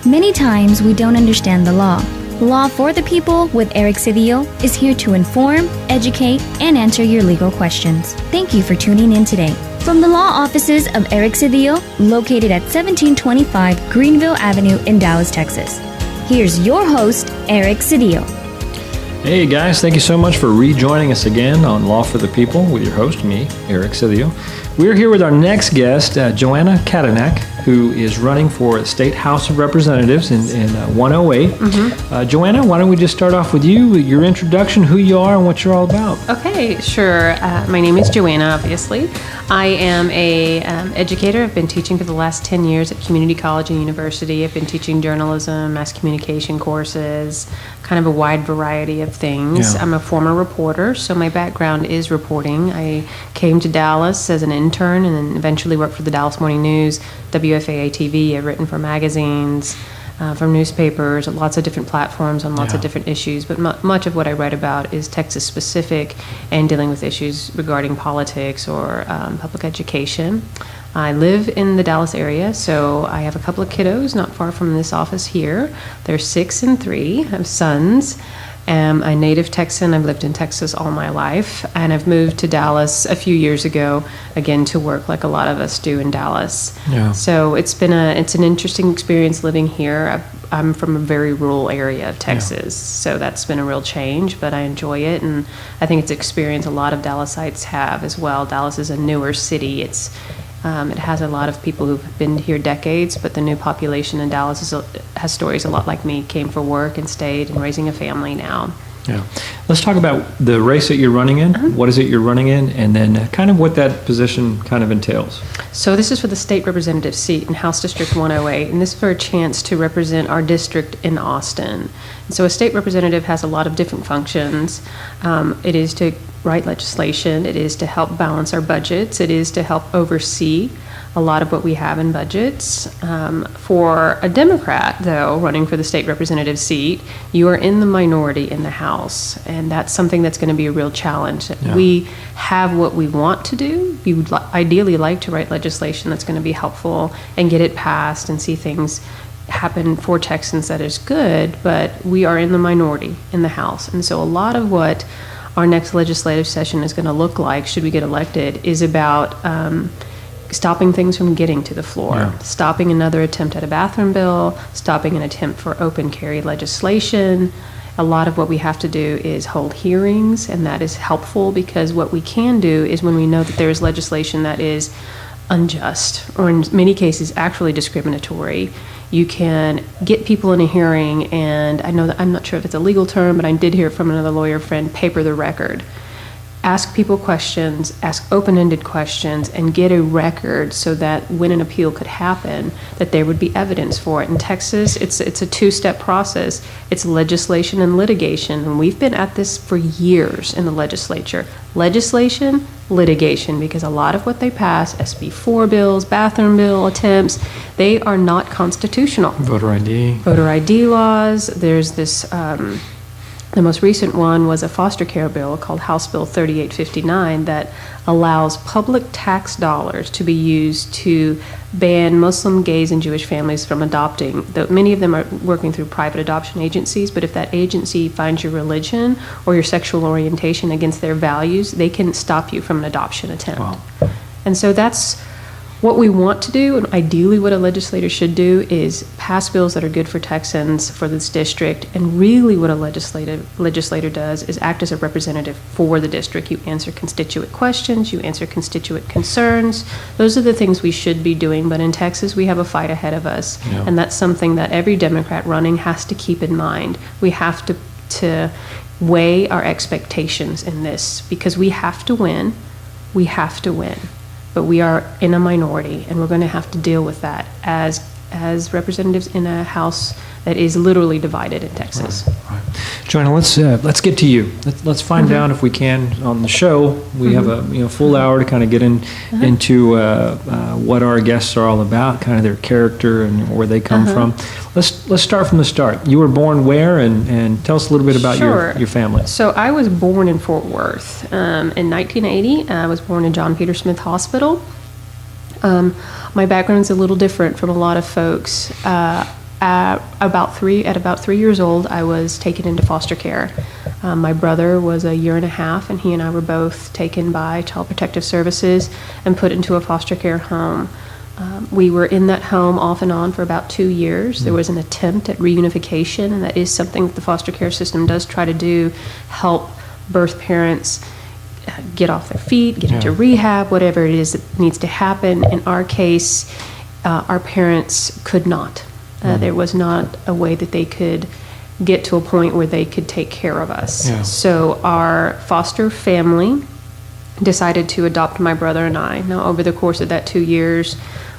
Many times we don't understand the law. Law for the People with Eric Cedillo is here to inform, educate, and answer your legal questions. Thank you for tuning in today. From the law offices of Eric Cedillo, located at 1725 Greenville Avenue in Dallas, Texas, here's your host, Eric Cedillo. Hey guys, thank you so much for rejoining us again on Law for the People with your host, me, Eric Cedillo. We're here with our next guest, Joanna Cattanach, who is running for the State House of Representatives in 108. Joanna, why don't we just start off with you, your introduction, who you are, and what you're all about. Okay, sure. My name is Joanna, obviously. I am a educator. I've been teaching for the last 10 years at community college and university. I've been teaching journalism, mass communication courses, kind of a wide variety of things. Yeah. I'm a former reporter, so my background is reporting. I came to Dallas as an intern and then eventually worked for the Dallas Morning News, WFAA TV. I've written for magazines, from newspapers, lots of different platforms on lots of different issues, but much of what I write about is Texas-specific and dealing with issues regarding politics or public education. I live in the Dallas area, so I have a couple of kiddos not far from this office here. They're 6 and 3. I have sons. I'm a native Texan. I've lived in Texas all my life, and I've moved to Dallas a few years ago, again, to work like a lot of us do in Dallas. Yeah. So it's an interesting experience living here. I'm from a very rural area of Texas, so that's been a real change, but I enjoy it, and I think it's an experience a lot of Dallasites have as well. Dallas is a newer city. It has a lot of people who've been here decades, but the new population in Dallas has stories a lot like me, came for work and stayed and raising a family now. Yeah. Let's talk about the race that you're running in. What is it you're running in? And then kind of what that position kind of entails. So this is for the state representative seat in House District 108, and this is for a chance to represent our district in Austin. And so a state representative has a lot of different functions. It is to write legislation. It is to help balance our budgets. It is to help oversee a lot of what we have in budgets. For a Democrat, though, running for the state representative seat, you are in the minority in the House, and that's something that's going to be a real challenge. Yeah. We have what we want to do. We would ideally like to write legislation that's going to be helpful and get it passed and see things happen for Texans that is good, but we are in the minority in the House. And so a lot of what our next legislative session is going to look like, should we get elected, is about stopping things from getting to the floor, stopping another attempt at a bathroom bill, stopping an attempt for open carry legislation. A lot of what we have to do is hold hearings, and that is helpful because what we can do is when we know that there is legislation that is unjust or in many cases actually discriminatory, you can get people in a hearing, and I know that I'm not sure if it's a legal term, but I did hear it from another lawyer friend, paper the record. Ask people questions, ask open-ended questions, and get a record so that when an appeal could happen, that there would be evidence for it. In Texas, it's a two-step process. It's legislation and litigation, and we've been at this for years in the legislature. Legislation, litigation, because a lot of what they pass, SB 4 bills, bathroom bill attempts, they are not constitutional. Voter ID. Voter ID laws, there's this... The most recent one was a foster care bill called House Bill 3859 that allows public tax dollars to be used to ban Muslim, gays, and Jewish families from adopting. Many of them are working through private adoption agencies, but if that agency finds your religion or your sexual orientation against their values, they can stop you from an adoption attempt. Wow. And so that's what we want to do, and ideally what a legislator should do is pass bills that are good for Texans, for this district, and really what a legislator does is act as a representative for the district. You answer constituent questions, you answer constituent concerns. Those are the things we should be doing, but in Texas we have a fight ahead of us, and that's something that every Democrat running has to keep in mind. We have to weigh our expectations in this, because we have to win. We have to win. But we are in a minority, and we're going to have to deal with that as representatives in a House that is literally divided in Texas. Right. Joanna, let's get to you. Let's find out if we can on the show. We have a full hour to kind of get into what our guests are all about, kind of their character and where they come from. Let's start from the start. You were born where, and tell us a little bit about your family. So I was born in Fort Worth in 1980. I was born in John Peter Smith Hospital. My background is a little different from a lot of folks. At about 3 years old, I was taken into foster care. My brother was a year and a half, and he and I were both taken by Child Protective Services and put into a foster care home. We were in that home off and on for about 2 years. There was an attempt at reunification, and that is something that the foster care system does try to do, help birth parents get off their feet, get into rehab, whatever it is that needs to happen. In our case, our parents could not. There was not a way that they could get to a point where they could take care of us. Yeah. So our foster family decided to adopt my brother and I. Now, over the course of that 2 years,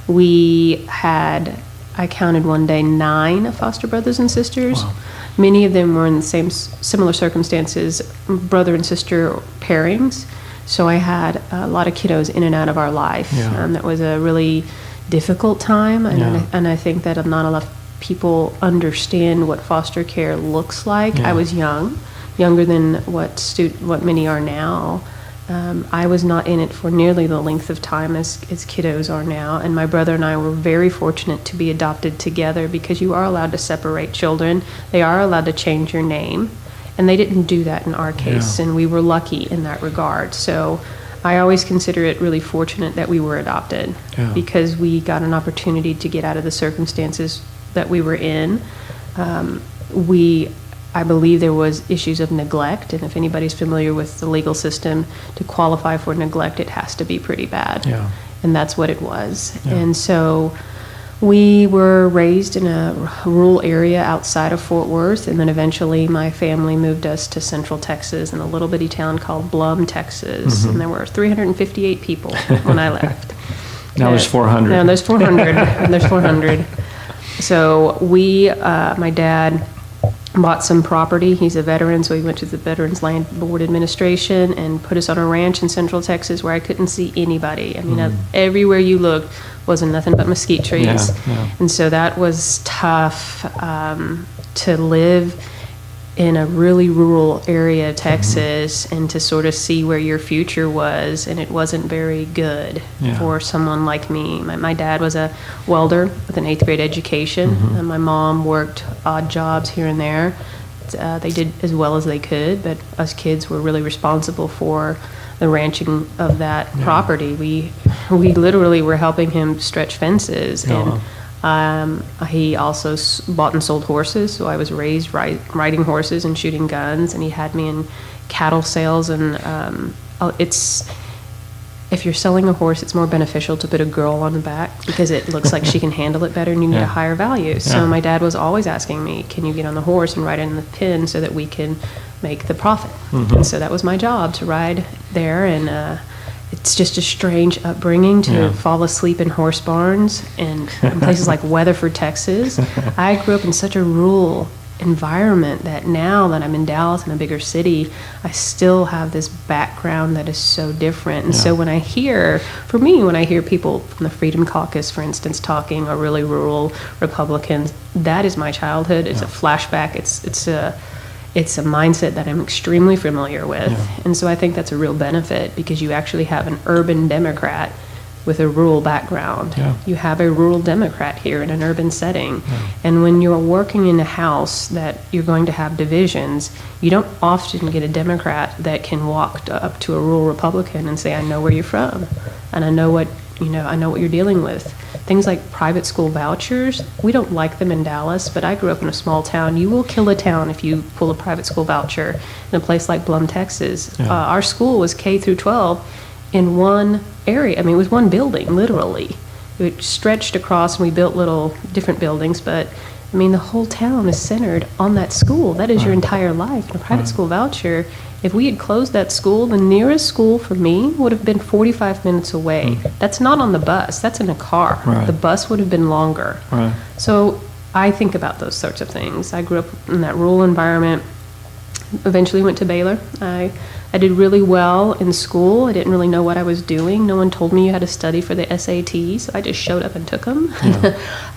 we had, I counted one day, 9 foster brothers and sisters. Wow. Many of them were in the similar circumstances, brother and sister pairings. So I had a lot of kiddos in and out of our life. Yeah. That was a really difficult time, and I think that not a lot of people understand what foster care looks like. Yeah. I was younger than what many are now. I was not in it for nearly the length of time as kiddos are now, and my brother and I were very fortunate to be adopted together, because you are allowed to separate children. They are allowed to change your name, and they didn't do that in our case, and we were lucky in that regard. So I always consider it really fortunate that we were adopted, because we got an opportunity to get out of the circumstances that we were in. I believe there was issues of neglect, and if anybody's familiar with the legal system, to qualify for neglect, it has to be pretty bad. Yeah. And that's what it was. Yeah. And so we were raised in a rural area outside of Fort Worth, and then eventually my family moved us to Central Texas in a little bitty town called Blum, Texas. And there were 358 people when I left. Now there's 400. Now there's 400. There's 400. So my dad bought some property. He's a veteran, so he went to the Veterans Land Board Administration and put us on a ranch in Central Texas where I couldn't see anybody. I mean, everywhere you looked wasn't nothing but mesquite trees. And so that was tough to live in a really rural area of Texas and to sort of see where your future was, and it wasn't very good for someone like me. My dad was a welder with an 8th grade education, and my mom worked odd jobs here and there. They did as well as they could, but us kids were really responsible for the ranching of that property. We literally were helping him stretch fences, and he also bought and sold horses, so I was raised riding horses and shooting guns, and he had me in cattle sales, and if you're selling a horse, it's more beneficial to put a girl on the back because it looks like she can handle it better and you need a higher value. So my dad was always asking me, can you get on the horse and ride it in the pen so that we can make the profit? And so that was my job, to ride there, and it's just a strange upbringing to fall asleep in horse barns and in places like Weatherford, Texas. I grew up in such a rural environment that now that I'm in Dallas, in a bigger city, I still have this background that is so different. And so when I hear people from the Freedom Caucus, for instance, talking, or really rural Republicans, that is my childhood. It's a flashback. It's a mindset that I'm extremely familiar with. And so I think that's a real benefit, because you actually have an urban Democrat with a rural background. You have a rural Democrat here in an urban setting. And when you're working in a house that you're going to have divisions, you don't often get a Democrat that can walk up to a rural Republican and say, I know where you're from, and I know what you're dealing with. Things like private school vouchers, we don't like them in Dallas, but I grew up in a small town. You will kill a town if you pull a private school voucher in a place like Blum, Texas. Our school was K through 12 in one area. I mean, it was one building, literally. It stretched across, and we built little different buildings, but I mean, the whole town is centered on that school. That is your entire life. And a private school voucher, if we had closed that school, the nearest school for me would have been 45 minutes away. That's not on the bus. That's in a car. The bus would have been longer. So I think about those sorts of things. I grew up in that rural environment. Eventually went to Baylor. I did really well in school. I didn't really know what I was doing. No one told me you had to study for the SATs, so I just showed up and took them.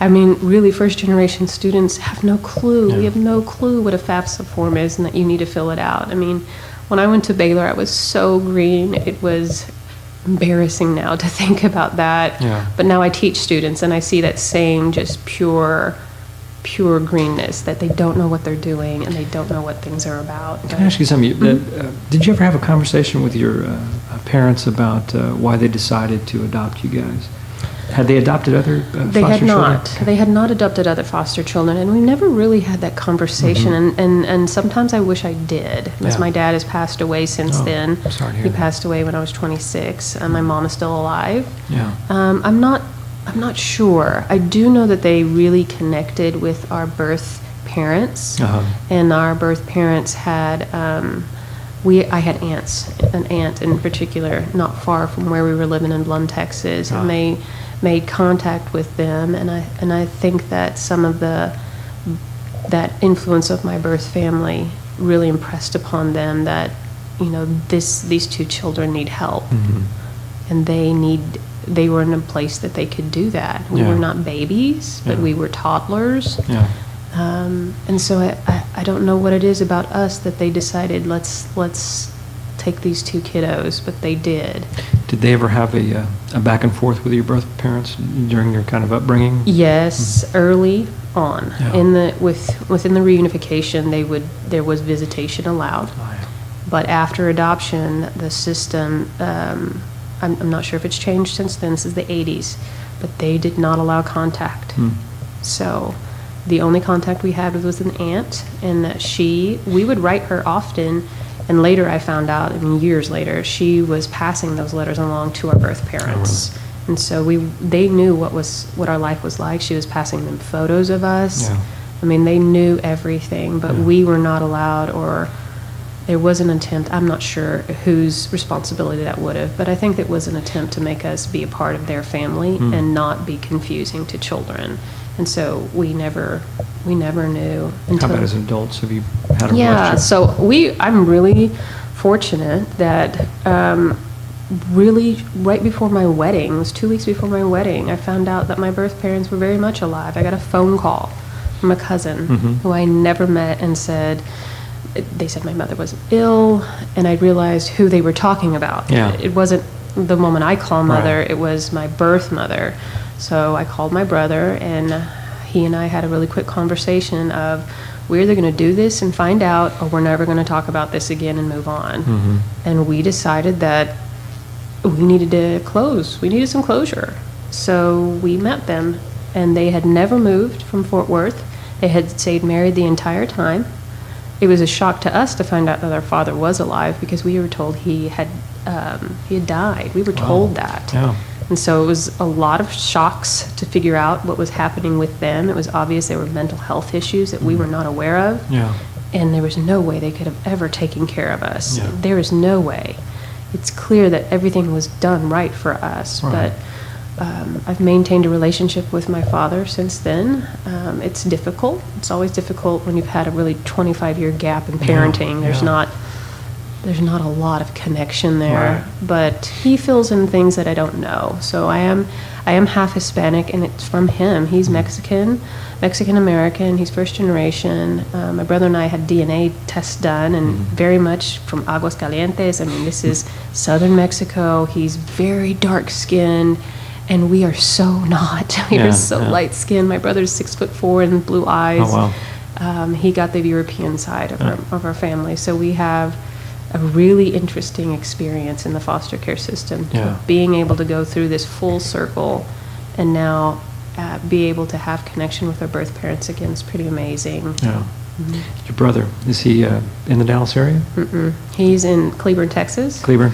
I mean, really, first-generation students have no clue. We have no clue what a FAFSA form is and that you need to fill it out. I mean, when I went to Baylor, I was so green. It was embarrassing now to think about that. But now I teach students, and I see that same just pure pure greenness, that they don't know what they're doing and they don't know what things are about. Can I ask you something? Did you ever have a conversation with your parents about why they decided to adopt you guys? Had they adopted other They foster had not. children? They had not adopted other foster children, and we never really had that conversation. And sometimes I wish I did, because Yeah. my dad has passed away since Oh, then. I'm sorry to hear He that. passed away when I was 26, and my mom is still alive. Yeah. I'm not sure. I do know that they really connected with our birth parents, Uh-huh. and our birth parents had. I had aunts, an aunt in particular, not far from where we were living in Blum, Texas, and they made contact with them, and I think that some of that influence of my birth family really impressed upon them that, these two children need help, and they were in a place that they could do that. We Yeah. were not babies, but Yeah. we were toddlers. Yeah. And so I don't know what it is about us that they decided let's take these two kiddos, but they did. Did they ever have a back and forth with your birth parents during your kind of upbringing? Yes, early on Yeah. within the reunification, there was visitation allowed. Oh, yeah. But after adoption, the system, I'm not sure if it's changed since then. This is the 80s, but they did not allow contact. So the only contact we had was an aunt, and we would write her often, and later I found out, years later, she was passing those letters along to our birth parents. And so they knew what our life was like. She was passing them photos of us. Yeah. They knew everything, but Yeah. we were not allowed, or there was an attempt. I'm not sure whose responsibility that would have, but I think it was an attempt to make us be a part of their family and not be confusing to children. And so we never knew until. How about as adults? Have you had a Yeah, relationship? so I'm really fortunate that really right before my wedding, it was 2 weeks before my wedding, I found out that my birth parents were very much alive. I got a phone call from a cousin who I never met and they said my mother was ill, and I realized who they were talking about. Yeah. It wasn't the woman I call mother, Right. it was my birth mother. So I called my brother, and he and I had a really quick conversation of, we're either going to do this and find out, or we're never going to talk about this again and move on. And we decided that we needed to close. We needed some closure. So we met them, and they had never moved from Fort Worth. They had stayed married the entire time. It was a shock to us to find out that our father was alive, because we were told he had died. We were told that. Yeah. And so it was a lot of shocks to figure out what was happening with them. It was obvious there were mental health issues that we were not aware of. Yeah. And there was no way they could have ever taken care of us. Yeah. There is no way. It's clear that everything was done right for us. Right. But I've maintained a relationship with my father since then. It's difficult. It's always difficult when you've had a really 25-year gap in parenting. Yeah. There's not a lot of connection there. Right. But he fills in things that I don't know. So I am half Hispanic, and it's from him. He's Mexican-American. He's first generation. My brother and I had DNA tests done, and very much from Aguascalientes. This is southern Mexico. He's very dark-skinned, and we are so not. We Yeah, are so yeah. light-skinned. My brother's 6'4" and blue eyes. Oh, wow. He got the European side of our family. So we have a really interesting experience in the foster care system. Yeah. Being able to go through this full circle and now be able to have connection with our birth parents again is pretty amazing. Yeah. Your brother, is he in the Dallas area? He's in Cleburne, Texas. Cleburne?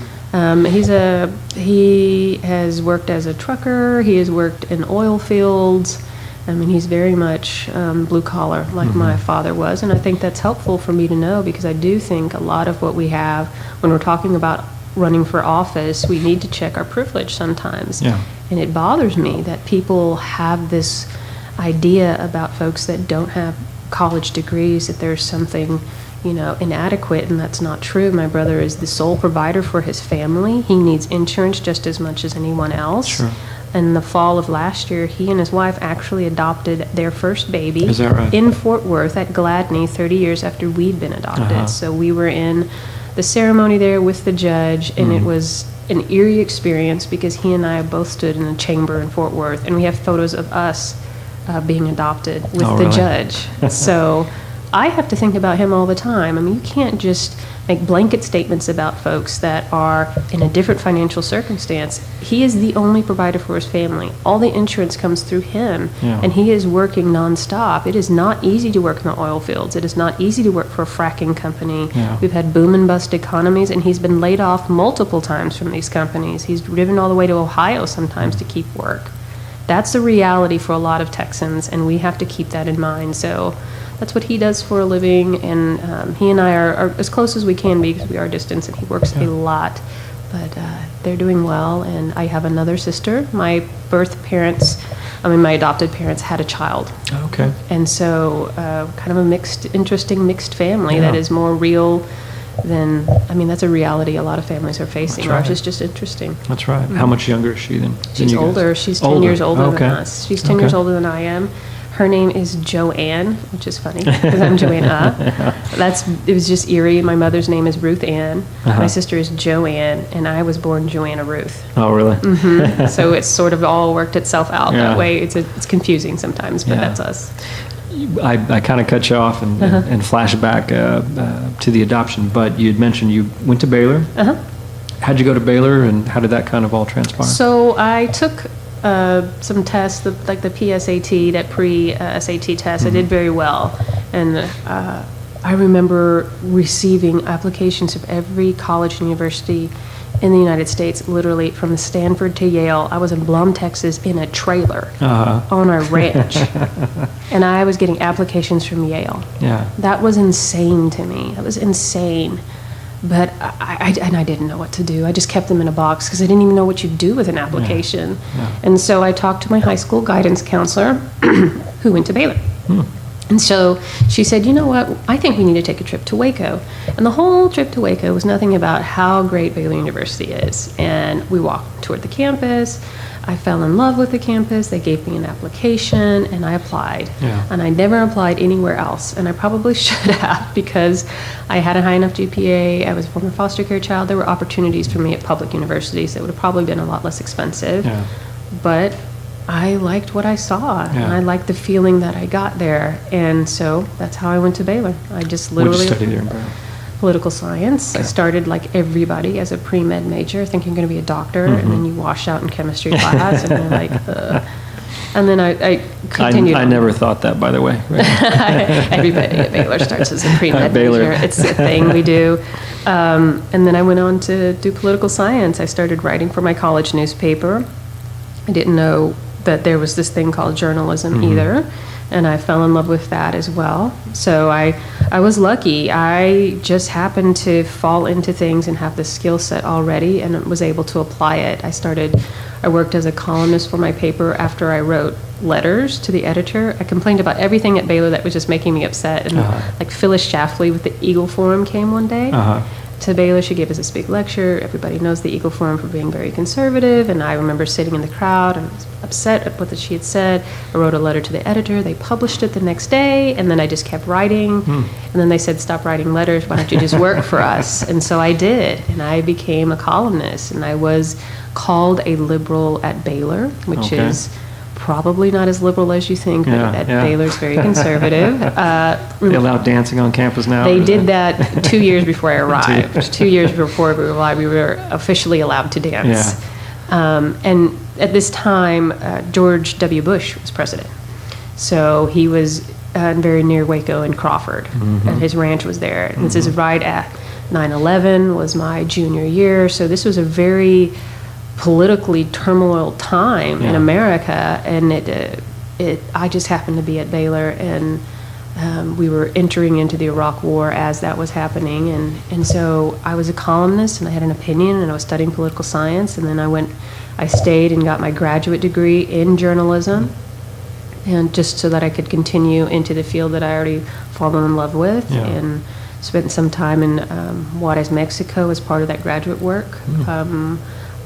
He has worked as a trucker. He has worked in oil fields. He's very much blue collar, like my father was, and I think that's helpful for me to know, because I do think a lot of what we have when we're talking about running for office, we need to check our privilege sometimes. Yeah. And it bothers me that people have this idea about folks that don't have college degrees, that there's something, inadequate, and that's not true. My brother is the sole provider for his family. He needs insurance just as much as anyone else. Sure. In the fall of last year, he and his wife actually adopted their first baby. Is that right? In Fort Worth at Gladney, 30 years after we'd been adopted. Uh-huh. So we were in the ceremony there with the judge, and it was an eerie experience, because he and I both stood in a chamber in Fort Worth, and we have photos of us being adopted with Oh, the really? judge. So I have to think about him all the time. I mean, you can't just make blanket statements about folks that are in a different financial circumstance. He is the only provider for his family. All the insurance comes through him, Yeah. and he is working nonstop. It is not easy to work in the oil fields. It is not easy to work for a fracking company. Yeah. We've had boom and bust economies, and he's been laid off multiple times from these companies. He's driven all the way to Ohio sometimes to keep work. That's the reality for a lot of Texans, and we have to keep that in mind. So that's what he does for a living, and he and I are as close as we can be because we are distant, and he works a lot. But they're doing well, and I have another sister. My my adopted parents had a child. Okay. And so kind of a interesting mixed family that Yeah. is more real than, I mean, that's a reality a lot her facing. That's right. Ours is just interesting. That's right. How much younger is she than She's you guys? older. She's 10 years older Okay. than us. She's 10 years older than I am. Her name is Joanne, which is funny because I'm Joanna. It was just eerie. My mother's name is Ruth Ann. My sister is Joanne, and I was born Joanna Ruth. Oh, really? So it's sort of all worked itself out Yeah. that way. It's confusing sometimes, but Yeah. that's us. I kind of cut you off and flash back to the adoption, but you had mentioned you went to Baylor. How'd you go to Baylor, and how did that kind of all transpire? So I took some tests, like the PSAT, that pre-SAT test. I did very well. And I remember receiving applications from every college and university in the United States, literally from Stanford to Yale. I was in Blum, Texas, in a trailer on our ranch. And I was getting applications from Yale. Yeah. That was insane to me. That was insane. But I didn't know what to do. I just kept them in a box because I didn't even know what you do with an application. Yeah. And so I talked to my high school guidance counselor who went to Baylor. And so she said, you know what, I think we need to take a trip to Waco. And the whole trip to Waco was nothing about how great Baylor University is. And we walked toward the campus. I fell in love with the campus. They gave me an application, and I applied. Yeah. And I never applied anywhere else. And I probably should have, because I had a high enough GPA. I was a former foster care child. There were opportunities for me at public universities that would have probably been a lot less expensive. Yeah. But I liked what I saw, and Yeah. I liked the feeling that I got there. And so that's how I went to Baylor. I just What'd literally... you study there in Baylor? Political science. I started like everybody as a pre-med major, thinking you're going to be a doctor, and then you wash out in chemistry class, and you're like, and then I continued. I never thought that, by the way. Everybody at Baylor starts as a pre-med Baylor. major. It's a thing we do. And then I went on to do political science. I started writing for my college newspaper. I didn't know that there was this thing called journalism either, and I fell in love with that as well. So I was lucky. I just happened to fall into things and have the skill set already, and was able to apply it. I worked as a columnist for my paper after I wrote letters to the editor. I complained about everything at Baylor that was just making me upset, and like Phyllis Schlafly with the Eagle Forum came one day to Baylor. She gave us this big lecture. Everybody knows the Eagle Forum for being very conservative, and I remember sitting in the crowd and was upset at what she had said. I wrote a letter to the editor. They published it the next day, and then I just kept writing. And then they said, stop writing letters. Why don't you just work for us? And so I did, and I became a columnist, and I was called a liberal at Baylor, which is probably not as liberal as you think, but at Baylor's very conservative. They allow dancing on campus now? They did that 2 years before I arrived. 2 years before we arrived, we were officially allowed to dance. And at this time, George W. Bush was president. So he was very near Waco and Crawford, and his ranch was there. And this is right at 9/11 was my junior year, so this was a very politically turmoil time in America, and I just happened to be at Baylor, and we were entering into the Iraq War as that was happening, and so I was a columnist, and I had an opinion, and I was studying political science, and then I stayed and got my graduate degree in journalism, and just so that I could continue into the field that I already fallen in love with, and spent some time in Juarez, Mexico as part of that graduate work.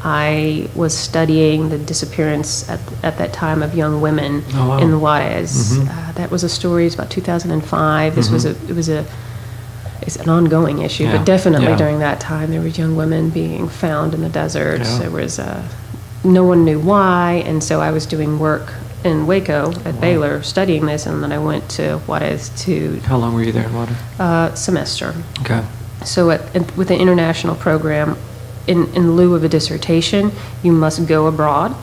I was studying the disappearance at that time of young women in Juarez. That was a story. It's about 2005. This it's an ongoing issue, but definitely during that time there were young women being found in the desert. There was no one knew why, and so I was doing work in Waco at Baylor studying this, and then I went to Juarez to How long were you there in Juarez? semester. Okay. So with an international program, in lieu of a dissertation, you must go abroad,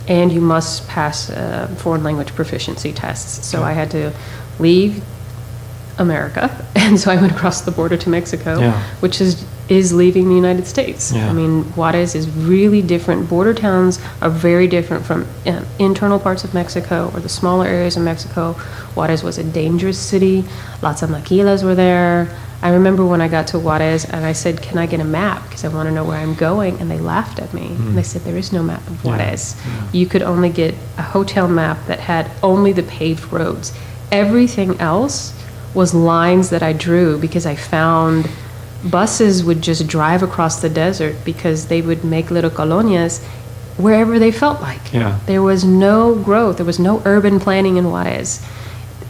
and you must pass foreign language proficiency tests. So I had to leave America, and so I went across the border to Mexico, which is leaving the United States. I mean, Juarez is really different. Border towns are very different from internal parts of Mexico or the smaller areas of Mexico. Juarez was a dangerous city. Lots of maquilas were there. I remember when I got to Juarez and I said, "Can I get a map? Because I want to know where I'm going." And they laughed at me. And they said, "There is no map of Juarez. You could only get a hotel map that had only the paved roads. Everything else was lines that I drew because I found buses would just drive across the desert because they would make little colonias wherever they felt like. There was no growth. There was no urban planning in Juarez.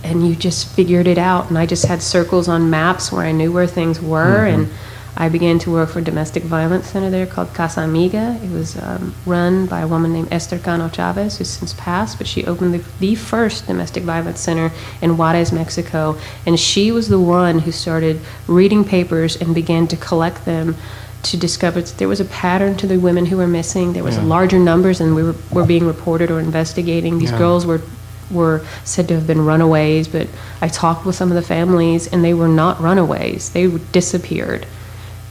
And you just figured it out. And I just had circles on maps where I knew where things were. And I began to work for a domestic violence center there called Casa Amiga. It was run by a woman named Esther Cano Chavez, who's since passed, but she opened the first domestic violence center in Juarez, Mexico. And she was the one who started reading papers and began to collect them to discover that there was a pattern to the women who were missing. There was larger numbers than were being reported or investigating. These girls were said to have been runaways, but I talked with some of the families, and they were not runaways. They disappeared.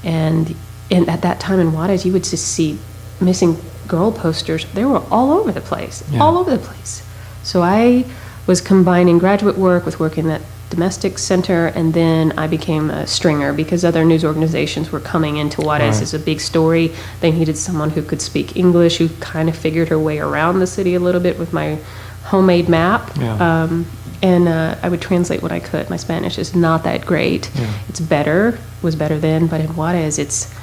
And at that time in Juarez, you would just see missing girl posters. They were all over the place, all over the place. So I was combining graduate work with work in that domestic center, and then I became a stringer because other news organizations were coming into Juarez as a big story. They needed someone who could speak English, who kind of figured her way around the city a little bit with my homemade map. And I would translate what I could. My Spanish is not that great. It's better, was better then, but in Juarez, it's,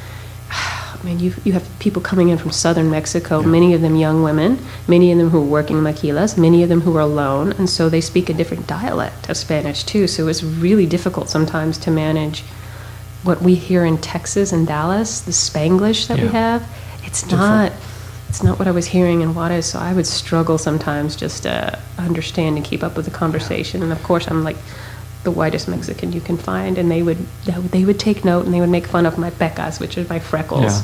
I mean, you have people coming in from southern Mexico, many of them young women, many of them who are working maquilas, many of them who are alone, and so they speak a different dialect of Spanish too, so it's really difficult sometimes to manage what we hear in Texas and Dallas, the Spanglish that we have. It's not what I was hearing in Juarez, so I would struggle sometimes just to understand and keep up with the conversation. And of course, I'm like the whitest Mexican you can find, and they would take note, and they would make fun of my pecas, which are my freckles.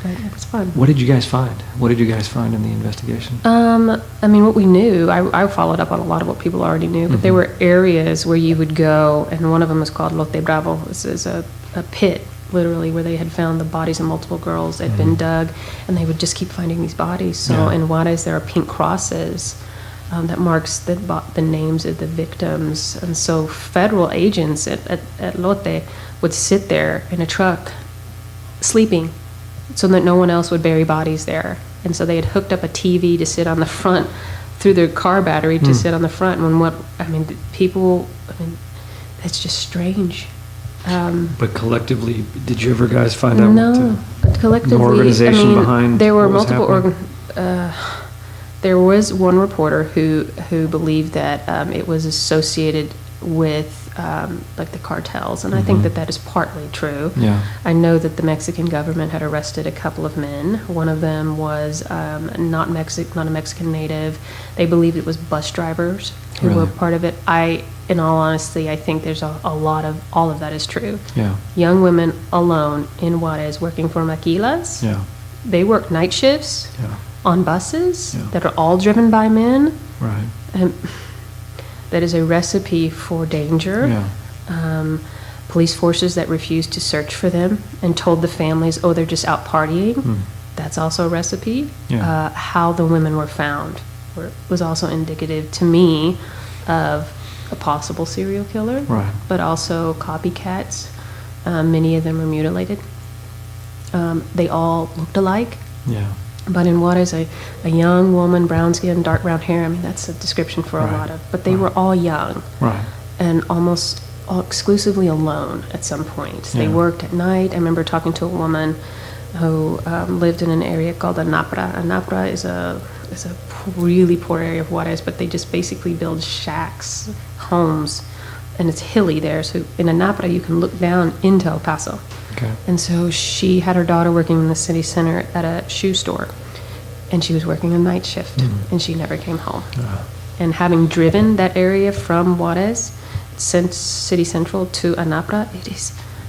But it was fun. What did you guys find? What did you guys find in the investigation? I mean, what we knew, I followed up on a lot of what people already knew, but there were areas where you would go, and one of them was called Lote Bravo. This is a pit, literally, where they had found the bodies of multiple girls that had been dug, and they would just keep finding these bodies. So in Juarez, there are pink crosses that marks the names of the victims. And so federal agents at Lote would sit there in a truck sleeping so that no one else would bury bodies there. And so they had hooked up a TV to sit on the front through their car battery to sit on the front. And it's just strange. But collectively, did you ever guys find out? No, collectively, the organization behind there were what was multiple. There was one reporter who believed that it was associated with like the cartels, and I think that is partly true. I know that the Mexican government had arrested a couple of men. One of them was not a Mexican native. They believed it was bus drivers who were part of it. In all honesty, I think there's a lot of, all of that is true. Young women alone in Juarez working for maquilas. They work night shifts on buses that are all driven by men. And that is a recipe for danger. Police forces that refused to search for them and told the families, oh, they're just out partying. That's also a recipe. How the women were found was also indicative to me of a possible serial killer, but also copycats. Many of them were mutilated. They all looked alike. But in Juarez, a young woman, brown skin, dark brown hair, I mean, that's a description for a lot of, but they were all young. And almost all exclusively alone at some point. They worked at night. I remember talking to a woman who lived in an area called Anapra. Anapra is a really poor area of Juarez, but they just basically build shacks, homes, and it's hilly there. So in Anapra, you can look down into El Paso. And so she had her daughter working in the city center at a shoe store. and she was working a night shift, and she never came home. Yeah. And having driven that area from Juarez, since City Central to Anapra,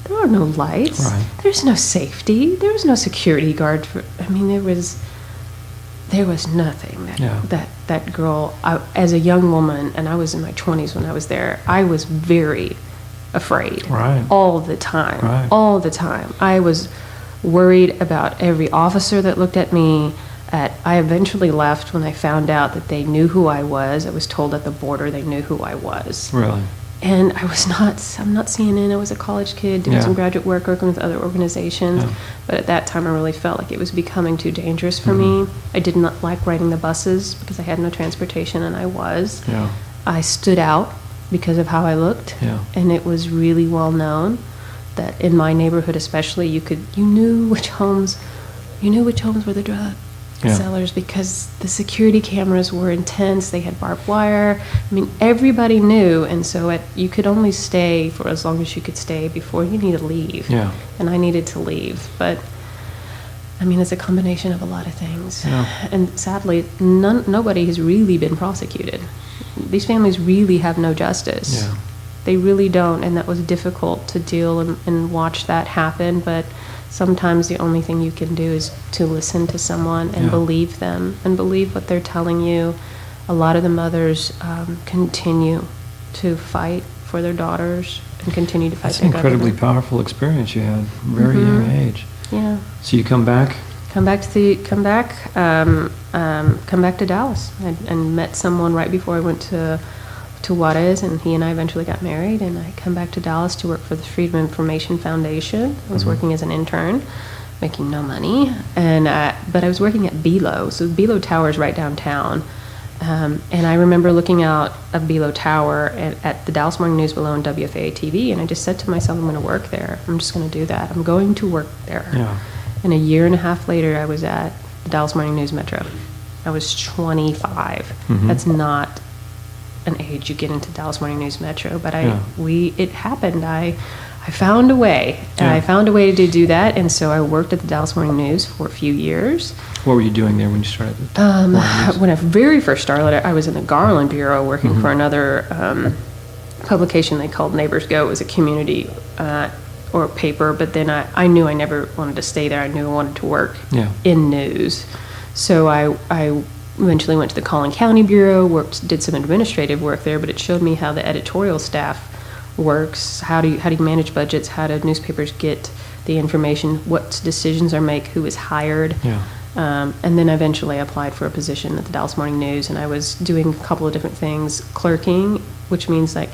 there are no lights. Right. There's no safety. There was no security guard. There was nothing. That girl, as a young woman, and I was in my 20s when I was there, I was very afraid. Right. All the time. Right. All the time. I was worried about every officer that looked at me. I eventually left when I found out that they knew who I was. I was told at the border they knew who I was. Really? And I'm not CNN. I was a college kid doing some graduate work, working with other organizations. Yeah. But at that time, I really felt like it was becoming too dangerous for me. I did not like riding the buses because I had no transportation, and I was. Yeah. I stood out because of how I looked. Yeah. And it was really well known that in my neighborhood especially, you knew which homes were the drug sellers because the security cameras were intense. They had barbed wire. I mean, everybody knew, and so you could only stay for as long as you could stay before you needed to leave. Yeah. And I needed to leave, but I mean, it's a combination of a lot of things. Yeah. And sadly, nobody has really been prosecuted. These families really have no justice. Yeah. They really don't, and that was difficult to deal and watch that happen, but sometimes the only thing you can do is to listen to someone and believe them and believe what they're telling you. A lot of the mothers continue to fight for their daughters and continue to fight That's an their incredibly government. powerful experience you had, very young age. Yeah. So you come back? Come back to Dallas and met someone right before I went to Juarez, and he and I eventually got married, and I come back to Dallas to work for the Freedom of Information Foundation. I was working as an intern, making no money, but I was working at Below. So Below Tower is right downtown, and I remember looking out of Below Tower at the Dallas Morning News below and WFAA TV, and I just said to myself, I'm going to work there. I'm just going to do that. I'm going to work there. Yeah. And a year and a half later, I was at the Dallas Morning News Metro. I was 25. That's not an age you get into Dallas Morning News Metro, but it happened. I found a way. Yeah. I found a way to do that, and so I worked at the Dallas Morning News for a few years. What were you doing there when you started? When I very first started, I was in the Garland Bureau working for another publication they called Neighbors Go. It was a community or paper, but then I knew I never wanted to stay there. I knew I wanted to work in news. So I eventually went to the Collin County Bureau, did some administrative work there, but it showed me how the editorial staff works. How do you manage budgets? How do newspapers get the information? What decisions are made? Who is hired? Yeah. And then eventually I applied for a position at the Dallas Morning News, and I was doing a couple of different things. Clerking, which means like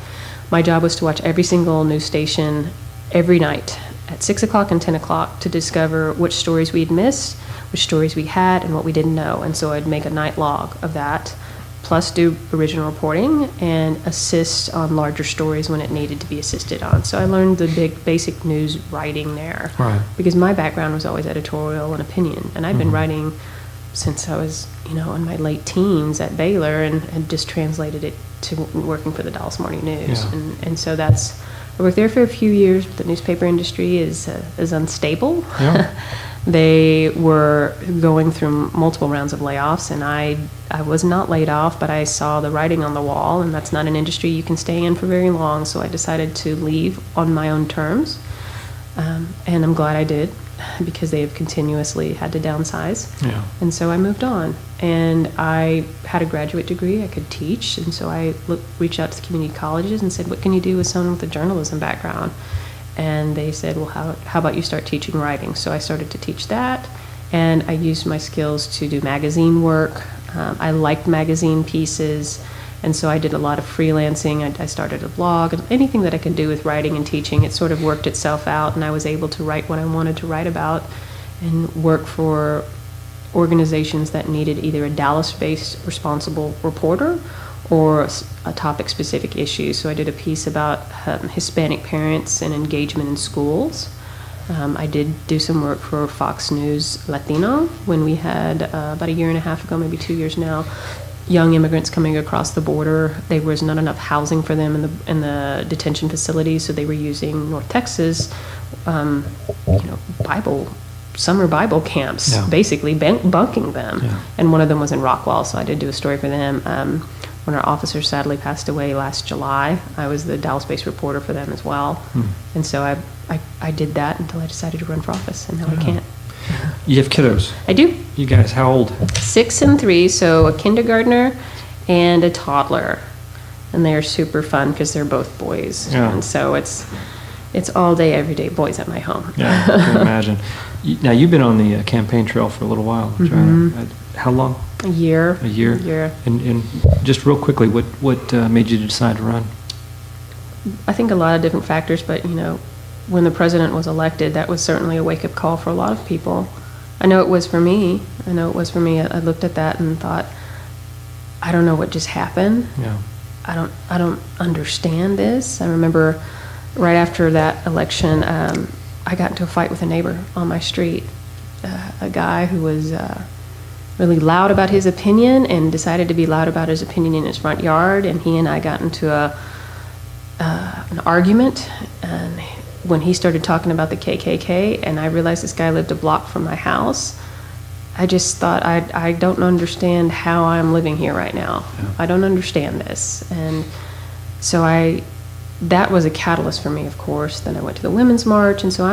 my job was to watch every single news station every night at 6 o'clock and 10 o'clock to discover which stories we'd missed, which stories we had, and what we didn't know. And so I'd make a night log of that, plus do original reporting and assist on larger stories when it needed to be assisted on. So I learned the basic news writing there. Right. Because my background was always editorial and opinion. And I've been writing since I was, in my late teens at Baylor, and just translated it to working for the Dallas Morning News. Yeah. And so I worked there for a few years, but the newspaper industry is unstable. Yeah. They were going through multiple rounds of layoffs, and I was not laid off, but I saw the writing on the wall, and that's not an industry you can stay in for very long, so I decided to leave on my own terms. And I'm glad I did, because they have continuously had to downsize. Yeah. And so I moved on, and I had a graduate degree. I could teach, and so I reached out to the community colleges and said, what can you do with someone with a journalism background? And they said, well, how about you start teaching writing? So I started to teach that, and I used my skills to do magazine work. I liked magazine pieces, and so I did a lot of freelancing. I started a blog, and anything that I could do with writing and teaching, it sort of worked itself out, and I was able to write what I wanted to write about and work for organizations that needed either a Dallas-based responsible reporter or a topic-specific issue. So I did a piece about Hispanic parents and engagement in schools. I did do some work for Fox News Latino when we had, about a year and a half ago, maybe 2 years now, young immigrants coming across the border. There was not enough housing for them in the detention facilities, so they were using North Texas, Bible summer Bible camps, basically bunking them. And one of them was in Rockwall, so I did do a story for them. When our officer sadly passed away last July, I was the Dallas-based reporter for them as well. And so I did that until I decided to run for office, and now I can't. You have kiddos? I do. You guys, how old? 6 and 3, so a kindergartner and a toddler. And they're super fun because they're both boys. And so it's all day, every day boys at my home. Yeah, I can imagine. Now, you've been on the campaign trail for a little while, Joanna. How long? A year. A year? A year. And just real quickly, what made you decide to run? I think a lot of different factors, but, when the president was elected, that was certainly a wake-up call for a lot of people. I know it was for me. I looked at that and thought, I don't know what just happened. Yeah. I don't understand this. I remember right after that election, I got into a fight with a neighbor on my street, a guy who was really loud about his opinion and decided to be loud about his opinion in his front yard, and he and I got into an argument, and when he started talking about the KKK, and I realized this guy lived a block from my house, I just thought, I don't understand how I'm living here right now. I don't understand this. And so that was a catalyst for me, of course. Then I went to the Women's March, and so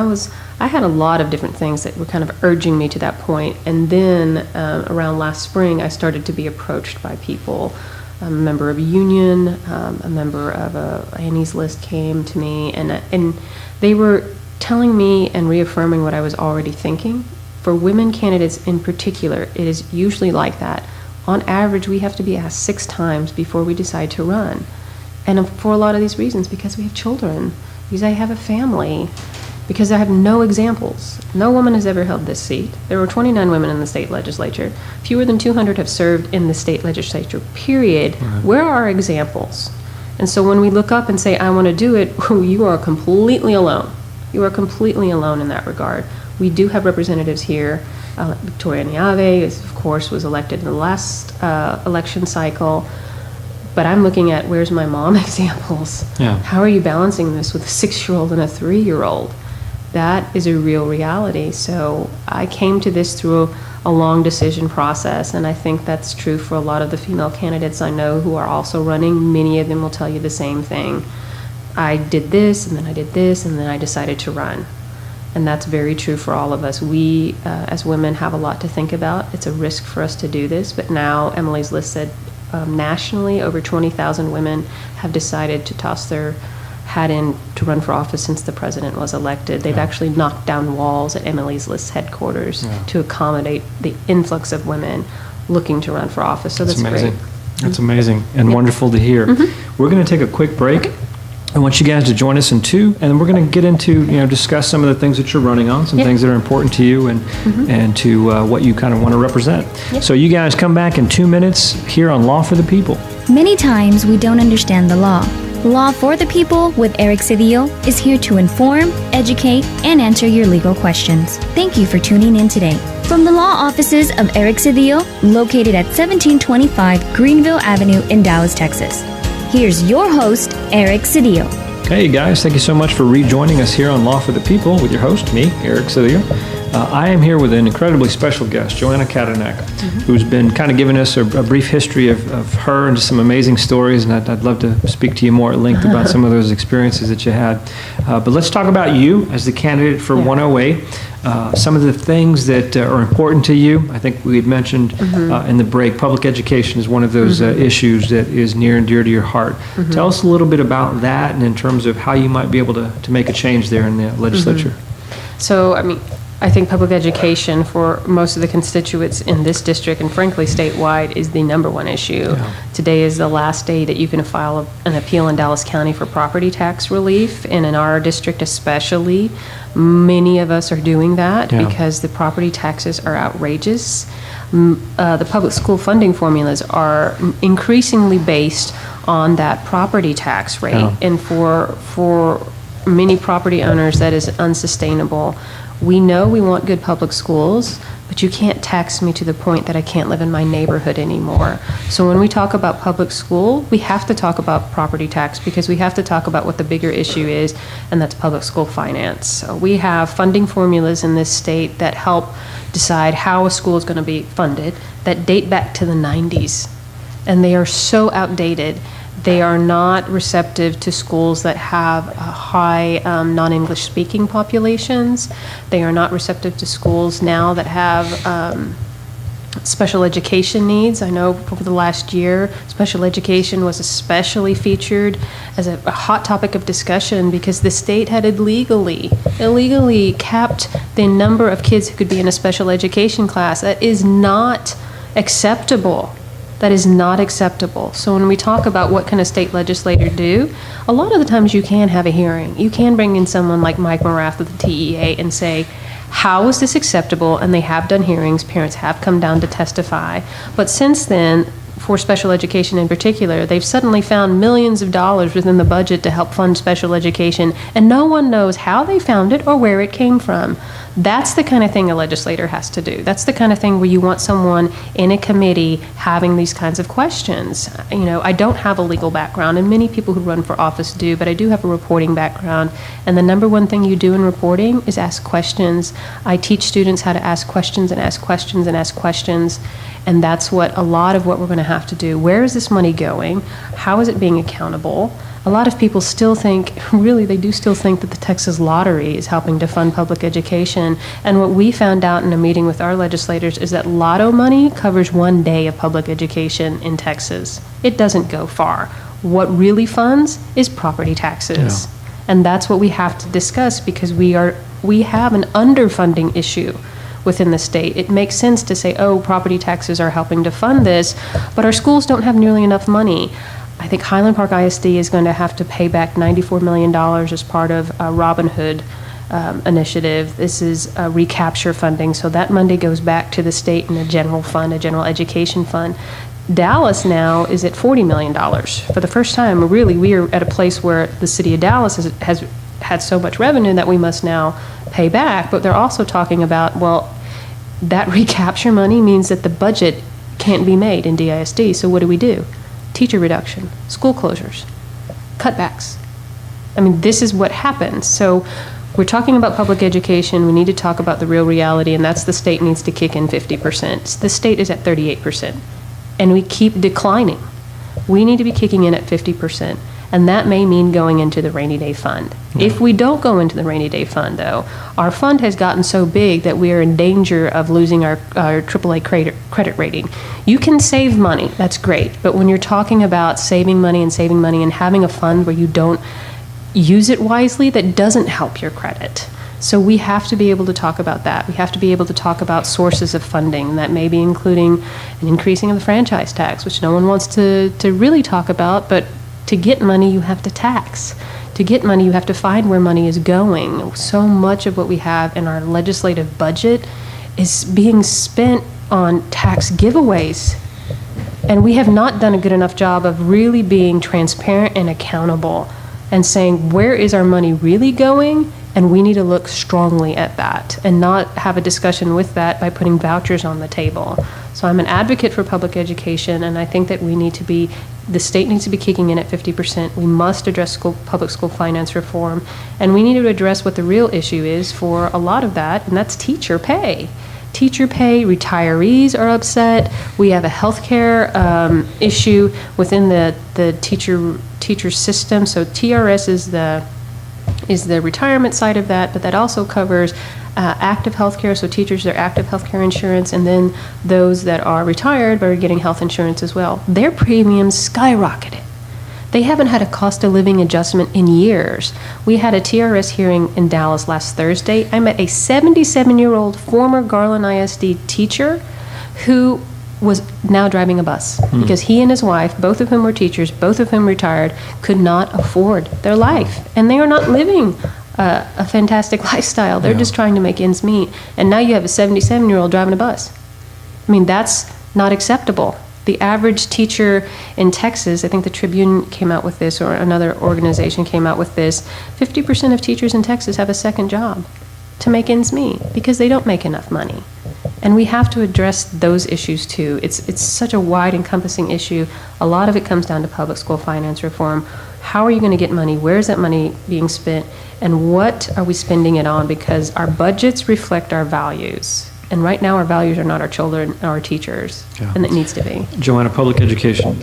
I had a lot of different things that were kind of urging me to that point. And then around last spring, I started to be approached by people. A member of a union, a member of Annie's List came to me, and they were telling me and reaffirming what I was already thinking. For women candidates in particular, it is usually like that. On average, we have to be asked 6 times before we decide to run. And for a lot of these reasons, because we have children, because I have a family, because I have no examples. No woman has ever held this seat. There were 29 women in the state legislature. Fewer than 200 have served in the state legislature, period. Right. Where are our examples? And so when we look up and say, I want to do it, you are completely alone. You are completely alone in that regard. We do have representatives here. Victoria Niave, of course, was elected in the last election cycle. But I'm looking at, where's my mom examples? Yeah. How are you balancing this with a 6-year-old and a 3-year-old? That is a real reality. So I came to this through a long decision process, and I think that's true for a lot of the female candidates I know who are also running. Many of them will tell you the same thing. I did this, and then I did this, and then I decided to run. And that's very true for all of us. We, as women, have a lot to think about. It's a risk for us to do this, but now Emily's List said nationally, over 20,000 women have decided to toss their hat in to run for office since the president was elected. They've actually knocked down walls at Emily's List headquarters to accommodate the influx of women looking to run for office. So that's amazing. Great. That's amazing and wonderful to hear. We're going to take a quick break. Okay. I want you guys to join us in 2, and then we're going to get into, discuss some of the things that you're running on, some things that are important to you and to what you kind of want to represent. So you guys come back in 2 minutes here on Law for the People. Many times we don't understand the law. Law for the People with Eric Cedillo is here to inform, educate, and answer your legal questions. Thank you for tuning in today. From the law offices of Eric Cedillo, located at 1725 Greenville Avenue in Dallas, Texas. Here's your host, Eric Cedillo. Hey guys, thank you so much for rejoining us here on Law for the People with your host, me, Eric Cedillo. I am here with an incredibly special guest, Joanna Cattanach, who's been kind of giving us a brief history of her and just some amazing stories, and I'd love to speak to you more at length about some of those experiences that you had. But let's talk about you as the candidate for 108. Some of the things that are important to you. I think we had mentioned in the break, public education is one of those issues that is near and dear to your heart. Tell us a little bit about that and in terms of how you might be able to make a change there in the legislature. So, I think public education for most of the constituents in this district and frankly statewide is the number one issue. Today is the last day that you can file an appeal in Dallas County for property tax relief, and in our district especially, many of us are doing that because the property taxes are outrageous. The public school funding formulas are increasingly based on that property tax rate, and for many property owners that is unsustainable. We know we want good public schools, but you can't tax me to the point that I can't live in my neighborhood anymore. So when we talk about public school, we have to talk about property tax because we have to talk about what the bigger issue is, and that's public school finance. So we have funding formulas in this state that help decide how a school is going to be funded that date back to the 90s, and they are so outdated. They are not receptive to schools that have high non-English speaking populations. They are not receptive to schools now that have special education needs. I know over the last year, special education was especially featured as a hot topic of discussion because the state had illegally capped the number of kids who could be in a special education class. That is not acceptable. That is not acceptable. So when we talk about what can a state legislator do, a lot of the times you can have a hearing. You can bring in someone like Mike Morath with the TEA and say, how is this acceptable? And they have done hearings. Parents have come down to testify. But since then, for special education in particular, they've suddenly found millions of dollars within the budget to help fund special education, and no one knows how they found it or where it came from. That's the kind of thing a legislator has to do. That's the kind of thing where you want someone in a committee having these kinds of questions. You know, I don't have a legal background, and many people who run for office do, but I do have a reporting background. And the number one thing you do in reporting is ask questions. I teach students how to ask questions and ask questions and ask questions. And that's what a lot of what we're going to have to do. Where is this money going? How is it being accountable? A lot of people still think, really, they do still think that the Texas lottery is helping to fund public education. And what we found out in a meeting with our legislators is that lotto money covers 1 day of public education in Texas. It doesn't go far. What really funds is property taxes. Yeah. And that's what we have to discuss because we have an underfunding issue within the state. It makes sense to say, oh, property taxes are helping to fund this, but our schools don't have nearly enough money. I think Highland Park ISD is going to have to pay back $94 million as part of a Robin Hood initiative. This is recapture funding, so that money goes back to the state in a general fund, a general education fund. Dallas now is at $40 million. For the first time, really, we are at a place where the city of Dallas has had so much revenue that we must now pay back, but they're also talking about, well, that recapture money means that the budget can't be made in DISD, so what do? Teacher reduction, school closures, cutbacks. I mean, this is what happens. So we're talking about public education. We need to talk about the real reality, and that's the state needs to kick in 50%. The state is at 38%, and we keep declining. We need to be kicking in at 50%. And that may mean going into the rainy day fund. Yeah. If we don't go into the rainy day fund, though, our fund has gotten so big that we are in danger of losing our AAA credit rating. You can save money, that's great, but when you're talking about saving money and having a fund where you don't use it wisely, that doesn't help your credit. So we have to be able to talk about that. We have to be able to talk about sources of funding. That may be including an increasing of the franchise tax, which no one wants to really talk about, but to get money, you have to tax. To get money, you have to find where money is going. So much of what we have in our legislative budget is being spent on tax giveaways. And we have not done a good enough job of really being transparent and accountable and saying, where is our money really going? And we need to look strongly at that and not have a discussion with that by putting vouchers on the table. So I'm an advocate for public education, and I think that the state needs to be kicking in at 50%. We must address public school finance reform, and we need to address what the real issue is for a lot of that, and that's teacher pay. Teacher pay, retirees are upset. We have a healthcare issue within the teacher system. So TRS is the retirement side of that, but that also covers active healthcare, so teachers, their active healthcare insurance, and then those that are retired but are getting health insurance as well. Their premiums skyrocketed. They haven't had a cost of living adjustment in years. We had a TRS hearing in Dallas last Thursday. I met a 77-year-old former Garland ISD teacher who was now driving a bus because he and his wife, both of whom were teachers, both of whom retired, could not afford their life. And they are not living a fantastic lifestyle. They're just trying to make ends meet. And now you have a 77-year-old driving a bus. I mean, that's not acceptable. The average teacher in Texas, I think the Tribune came out with this, or another organization came out with this, 50% of teachers in Texas have a second job. to make ends meet because they don't make enough money. And we have to address those issues too. It's such a wide encompassing issue. A lot of it comes down to public school finance reform. How are you going to get money? Where is that money being spent? And what are we spending it on? Because our budgets reflect our values. And right now our values are not our children or our teachers. Yeah. And it needs to be. Joanna, public education,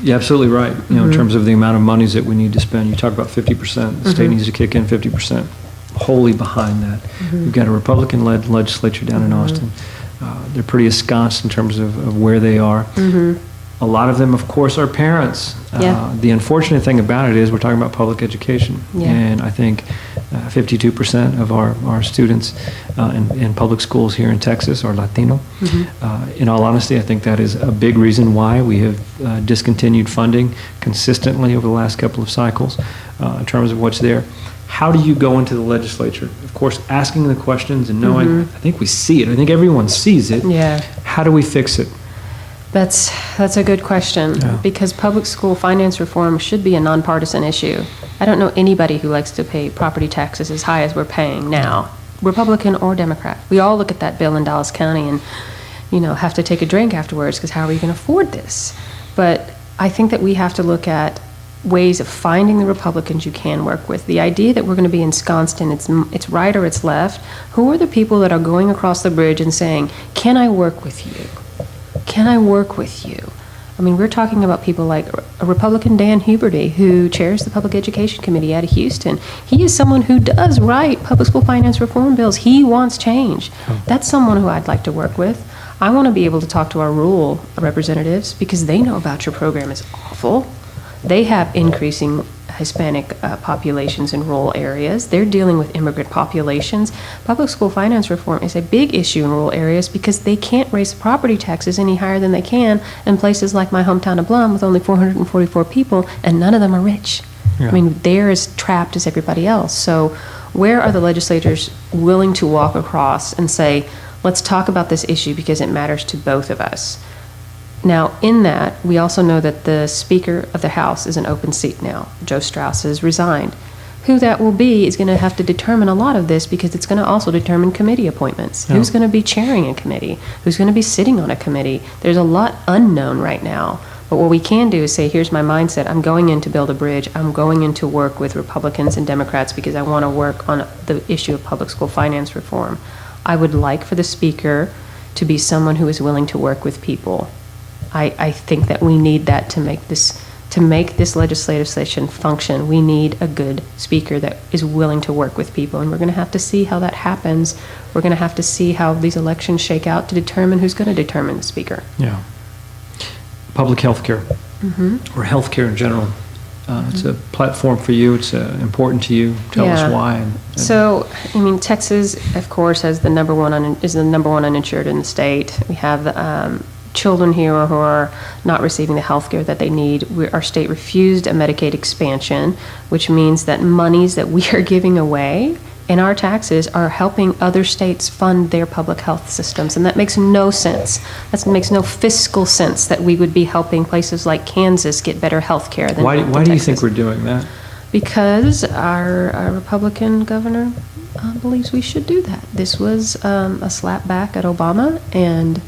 you're absolutely right, in terms of the amount of monies that we need to spend. You talk about 50%. The state needs to kick in 50%. Wholly behind that. We've got a Republican-led legislature down in Austin. They're pretty ensconced in terms of where they are. A lot of them, of course, are parents. The unfortunate thing about it is we're talking about public education. And I think 52% of our students in public schools here in Texas are Latino. In all honesty, I think that is a big reason why we have discontinued funding consistently over the last couple of cycles in terms of what's there. How do you go into the legislature? Of course, asking the questions and knowing, I think we see it. I think everyone sees it. How do we fix it? That's a good question, because public school finance reform should be a nonpartisan issue. I don't know anybody who likes to pay property taxes as high as we're paying now, Republican or Democrat. We all look at that bill in Dallas County and, have to take a drink afterwards because how are you going to afford this? But I think that we have to look at ways of finding the Republicans you can work with. The idea that we're going to be ensconced in it's right or it's left. Who are the people that are going across the bridge and saying, can I work with you? Can I work with you? I mean, we're talking about people like a Republican, Dan Huberty, who chairs the Public Education Committee out of Houston. He is someone who does write public school finance reform bills. He wants change. That's someone who I'd like to work with. I want to be able to talk to our rural representatives because they know about your program is awful. They have increasing Hispanic populations in rural areas. They're dealing with immigrant populations. Public school finance reform is a big issue in rural areas because they can't raise property taxes any higher than they can in places like my hometown of Blum with only 444 people, and none of them are rich. I mean, they're as trapped as everybody else. So where are the legislators willing to walk across and say, let's talk about this issue because it matters to both of us? Now, in that, we also know that the Speaker of the House is an open seat now. Joe Strauss has resigned. Who that will be is going to have to determine a lot of this because it's going to also determine committee appointments. Who's going to be chairing a committee? Who's going to be sitting on a committee? There's a lot unknown right now. But what we can do is say, here's my mindset. I'm going in to build a bridge. I'm going in to work with Republicans and Democrats because I want to work on the issue of public school finance reform. I would like for the Speaker to be someone who is willing to work with people. I think that we need that to make this legislative session function. We need a good speaker that is willing to work with people, and we're going to have to see how that happens. We're going to have to see how these elections shake out to determine who's going to determine the speaker. Yeah. Public health care, or health care in general. It's a platform for you. It's important to you. Tell us why. So, I mean, Texas, of course, is the number one uninsured in the state. We have children here who are not receiving the health care that they need. Our state refused a Medicaid expansion, which means that monies that we are giving away in our taxes are helping other states fund their public health systems, and that makes no sense. That makes no fiscal sense that we would be helping places like Kansas get better health care than Why Texas. Do you think we're doing that? Because our Republican governor believes we should do that. This was a slap back at Obama, and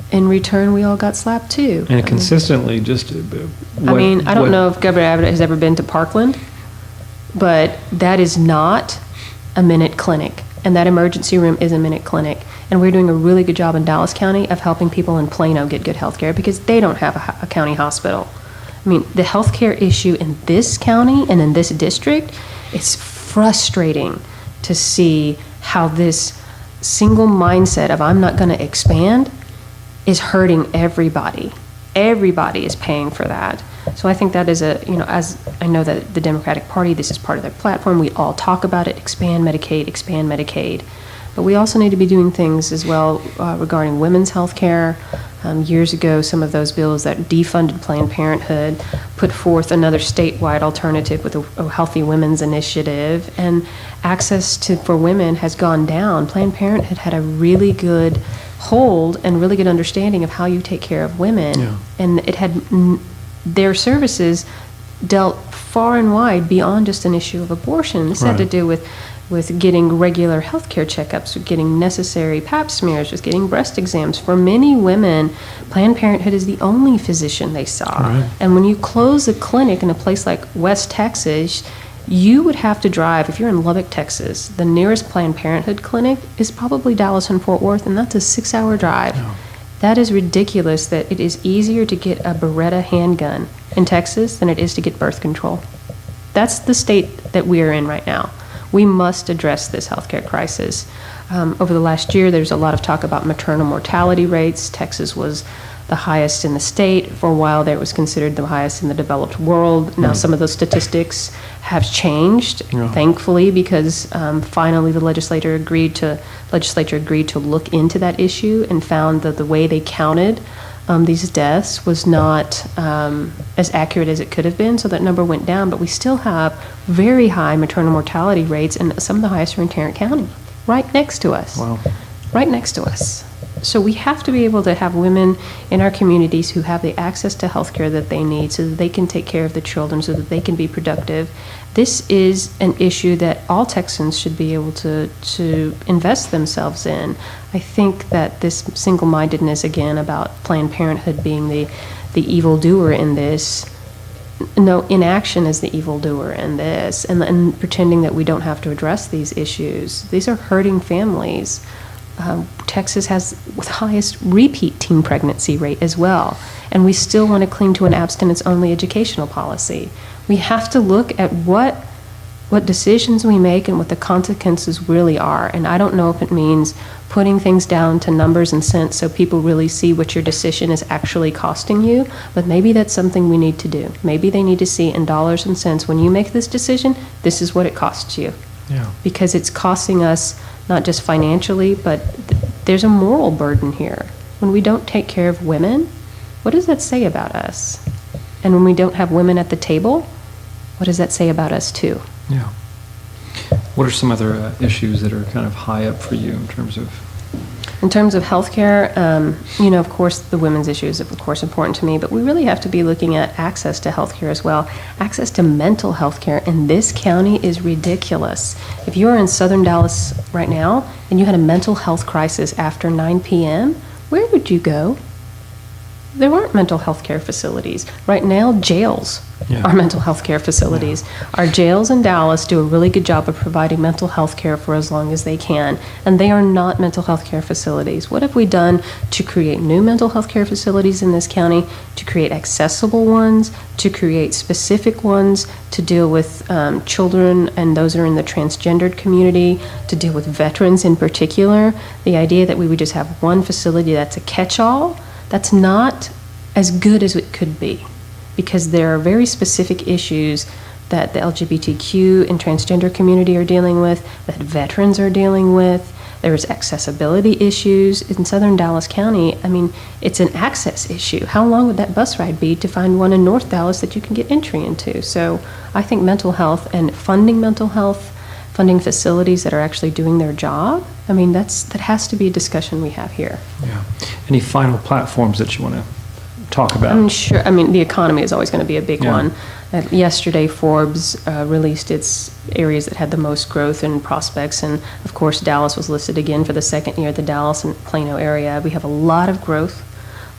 in return, we all got slapped too. And consistently, just. I don't know if Governor Abbott has ever been to Parkland, but that is not a minute clinic, and that emergency room is a minute clinic. And we're doing a really good job in Dallas County of helping people in Plano get good health care because they don't have a county hospital. I mean, the health care issue in this county and in this district, it's frustrating to see how this single mindset of I'm not going to expand is hurting everybody. Everybody is paying for that. So I think that is as I know that the Democratic Party, this is part of their platform. We all talk about it, expand Medicaid, expand Medicaid. But we also need to be doing things as well regarding women's health care. Years ago, some of those bills that defunded Planned Parenthood put forth another statewide alternative with a Healthy Women's Initiative, and access for women has gone down. Planned Parenthood had a really good hold and really good understanding of how you take care of women, and it had their services dealt far and wide beyond just an issue of abortion. This had to do with with getting regular healthcare checkups, with getting necessary pap smears, with getting breast exams. For many women, Planned Parenthood is the only physician they saw. Right. And when you close a clinic in a place like West Texas, you would have to drive, if you're in Lubbock, Texas, the nearest Planned Parenthood clinic is probably Dallas and Fort Worth, and that's a 6-hour drive. Yeah. That is ridiculous that it is easier to get a Beretta handgun in Texas than it is to get birth control. That's the state that we are in right now. We must address this healthcare crisis. Over the last year, there's a lot of talk about maternal mortality rates. Texas was the highest in the state. For a while there, it was considered the highest in the developed world. Now some of those statistics have changed, thankfully, because finally the legislature agreed to look into that issue and found that the way they counted these deaths was not as accurate as it could have been, so that number went down. But we still have very high maternal mortality rates, and some of the highest are in Tarrant County, right next to us. Wow. Right next to us. So we have to be able to have women in our communities who have the access to health care that they need so that they can take care of the children, so that they can be productive. This is an issue that all Texans should be able to invest themselves in. I think that this single-mindedness, again, about Planned Parenthood being the evildoer in this, no, inaction is the evildoer in this, and pretending that we don't have to address these issues. These are hurting families. Texas has the highest repeat teen pregnancy rate as well, and we still want to cling to an abstinence-only educational policy. We have to look at what decisions we make and what the consequences really are, and I don't know if it means putting things down to numbers and cents so people really see what your decision is actually costing you, but maybe that's something we need to do. Maybe they need to see in dollars and cents, when you make this decision, this is what it costs you. Yeah. Because it's costing us not just financially, but there's a moral burden here. When we don't take care of women, what does that say about us? And when we don't have women at the table, what does that say about us too? Yeah. What are some other issues that are kind of high up for you in terms of? In terms of healthcare, of course, the women's issue is, of course, important to me, but we really have to be looking at access to healthcare as well. Access to mental health care in this county is ridiculous. If you are in southern Dallas right now and you had a mental health crisis after 9 p.m., where would you go? There aren't mental health care facilities. Right now, jails are mental health care facilities. Our jails in Dallas do a really good job of providing mental health care for as long as they can, and they are not mental health care facilities. What have we done to create new mental health care facilities in this county, to create accessible ones, to create specific ones, to deal with children and those that are in the transgendered community, to deal with veterans in particular? The idea that we would just have one facility that's a catch-all, that's not as good as it could be, because there are very specific issues that the LGBTQ and transgender community are dealing with, that veterans are dealing with. There's accessibility issues in southern Dallas County. I mean, it's an access issue. How long would that bus ride be to find one in North Dallas that you can get entry into? So I think mental health and funding mental health, funding facilities that are actually doing their job, I mean, that has to be a discussion we have here. Yeah. Any final platforms that you want to talk about? I'm sure. I mean, the economy is always going to be a big one. Yesterday, Forbes released its areas that had the most growth and prospects, and of course, Dallas was listed again for the second year. The Dallas and Plano area, we have a lot of growth.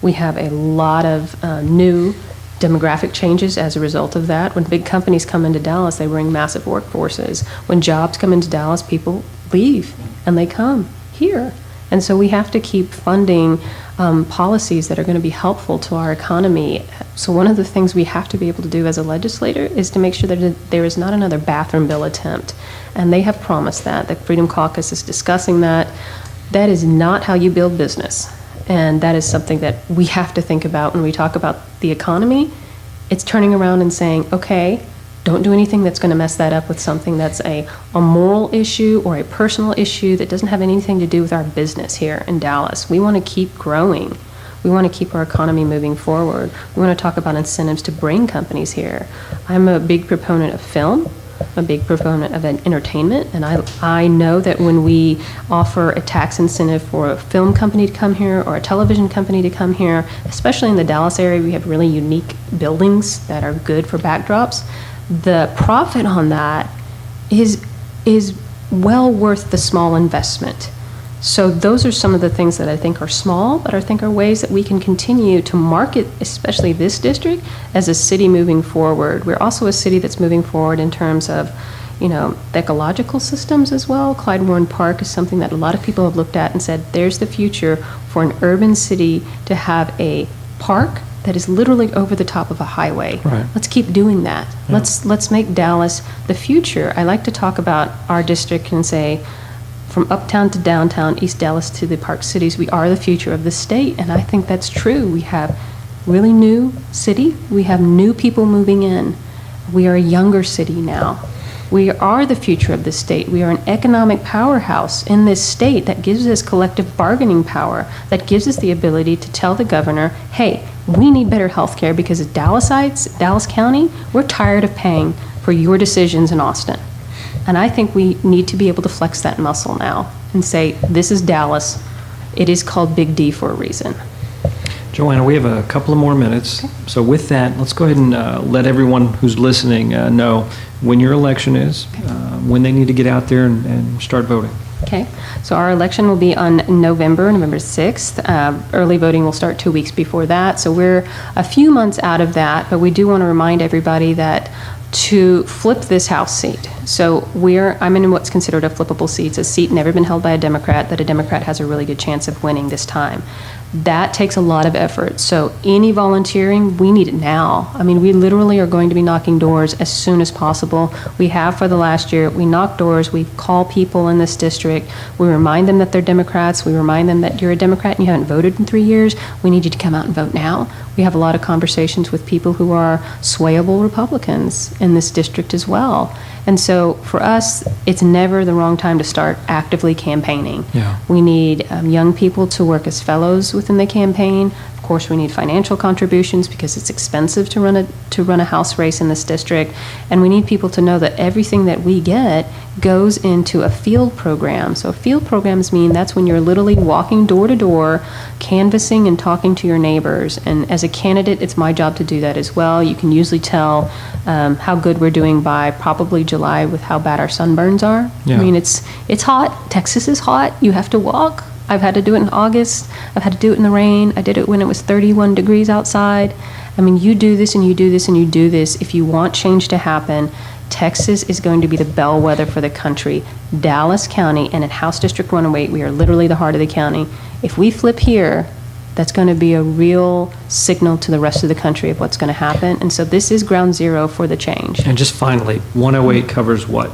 We have a lot of new demographic changes as a result of that. When big companies come into Dallas, they bring massive workforces. When jobs come into Dallas, people leave and they come here. And so we have to keep funding policies that are going to be helpful to our economy. So one of the things we have to be able to do as a legislator is to make sure that there is not another bathroom bill attempt. And they have promised that. The Freedom Caucus is discussing that. That is not how you build business. And that is something that we have to think about when we talk about the economy. It's turning around and saying, okay, don't do anything that's going to mess that up with something that's a moral issue or a personal issue that doesn't have anything to do with our business here in Dallas. We want to keep growing. We want to keep our economy moving forward. We want to talk about incentives to bring companies here. I'm a big proponent of film, a big proponent of entertainment, and I know that when we offer a tax incentive for a film company to come here or a television company to come here, especially in the Dallas area, we have really unique buildings that are good for backdrops. The profit on that is well worth the small investment. So those are some of the things that I think are small, but I think are ways that we can continue to market, especially this district, as a city moving forward. We're also a city that's moving forward in terms of, the ecological systems as well. Clyde Warren Park is something that a lot of people have looked at and said, there's the future for an urban city to have a park that is literally over the top of a highway. Right. Let's keep doing that. Yeah. Let's make Dallas the future. I like to talk about our district and say, from uptown to downtown, East Dallas to the Park Cities, we are the future of the state, and I think that's true. We have really new city. We have new people moving in. We are a younger city now. We are the future of the state. We are an economic powerhouse in this state that gives us collective bargaining power, that gives us the ability to tell the governor, hey, we need better health care because as Dallasites, Dallas County, we're tired of paying for your decisions in Austin. And I think we need to be able to flex that muscle now and say, this is Dallas. It is called Big D for a reason. Joanna, we have a couple of more minutes. Okay. So with that, let's go ahead and let everyone who's listening know when your election is, when they need to get out there and start voting. Okay, so our election will be on November 6th. Early voting will start 2 weeks before that. So we're a few months out of that, but we do want to remind everybody that to flip this House seat. So I'm in what's considered a flippable seat. It's a seat never been held by a Democrat that a Democrat has a really good chance of winning this time. That takes a lot of effort. So any volunteering, we need it now. I mean, we literally are going to be knocking doors as soon as possible. We have for the last year. We knock doors. We call people in this district. We remind them that they're Democrats. We remind them that you're a Democrat and you haven't voted in 3 years. We need you to come out and vote now. We have a lot of conversations with people who are swayable Republicans in this district as well. And so for us, it's never the wrong time to start actively campaigning. Yeah. We need young people to work as fellows within the campaign. Of course, we need financial contributions because it's expensive to run a House race in this district. And we need people to know that everything that we get goes into a field program. So field programs mean that's when you're literally walking door to door, canvassing and talking to your neighbors. And as a candidate, it's my job to do that as well. You can usually tell how good we're doing by probably July with how bad our sunburns are. Yeah. I mean, it's hot. Texas is hot. You have to walk. I've had to do it in August. I've had to do it in the rain. I did it when it was 31 degrees outside. I mean, you do this and you do this and you do this. If you want change to happen, Texas is going to be the bellwether for the country. Dallas County and in House District 108, we are literally the heart of the county. If we flip here, that's going to be a real signal to the rest of the country of what's going to happen. And so this is ground zero for the change. And just finally, 108 covers what?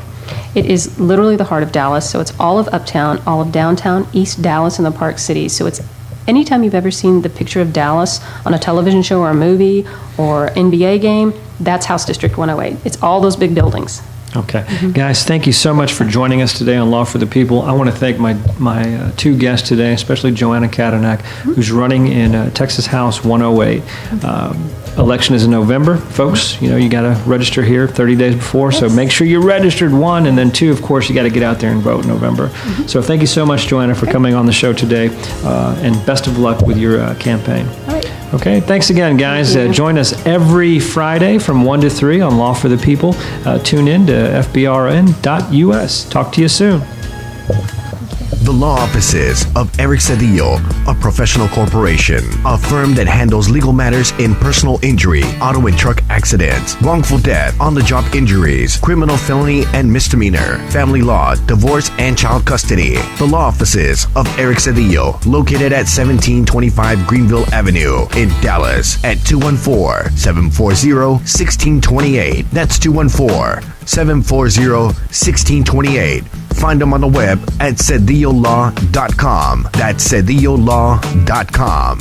It is literally the heart of Dallas, so it's all of uptown, all of downtown, East Dallas, and the Park Cities. So it's anytime you've ever seen the picture of Dallas on a television show or a movie or NBA game, that's House District 108. It's all those big buildings. Okay. Guys, thank you so much for joining us today on Law for the People. I want to thank my two guests today, especially Joanna Cattanach, who's running in Texas House 108. Election is in November. Folks, you got to register here 30 days before, so make sure you're registered, one, and then two, of course, you got to get out there and vote in November. So thank you so much, Joanna, for coming on the show today, and best of luck with your campaign. All right. Okay, thanks again, guys. Join us every Friday from 1 to 3 on Law for the People. Tune in to fbrn.us. Talk to you soon. The law offices of Eric Cedillo, a professional corporation, a firm that handles legal matters in personal injury, auto and truck accidents, wrongful death, on-the-job injuries, criminal felony and misdemeanor, family law, divorce, and child custody. The law offices of Eric Cedillo, located at 1725 Greenville Avenue in Dallas at 214-740-1628. That's 214-740-1628. Find them on the web at cedillolaw.com. That's cedillolaw.com.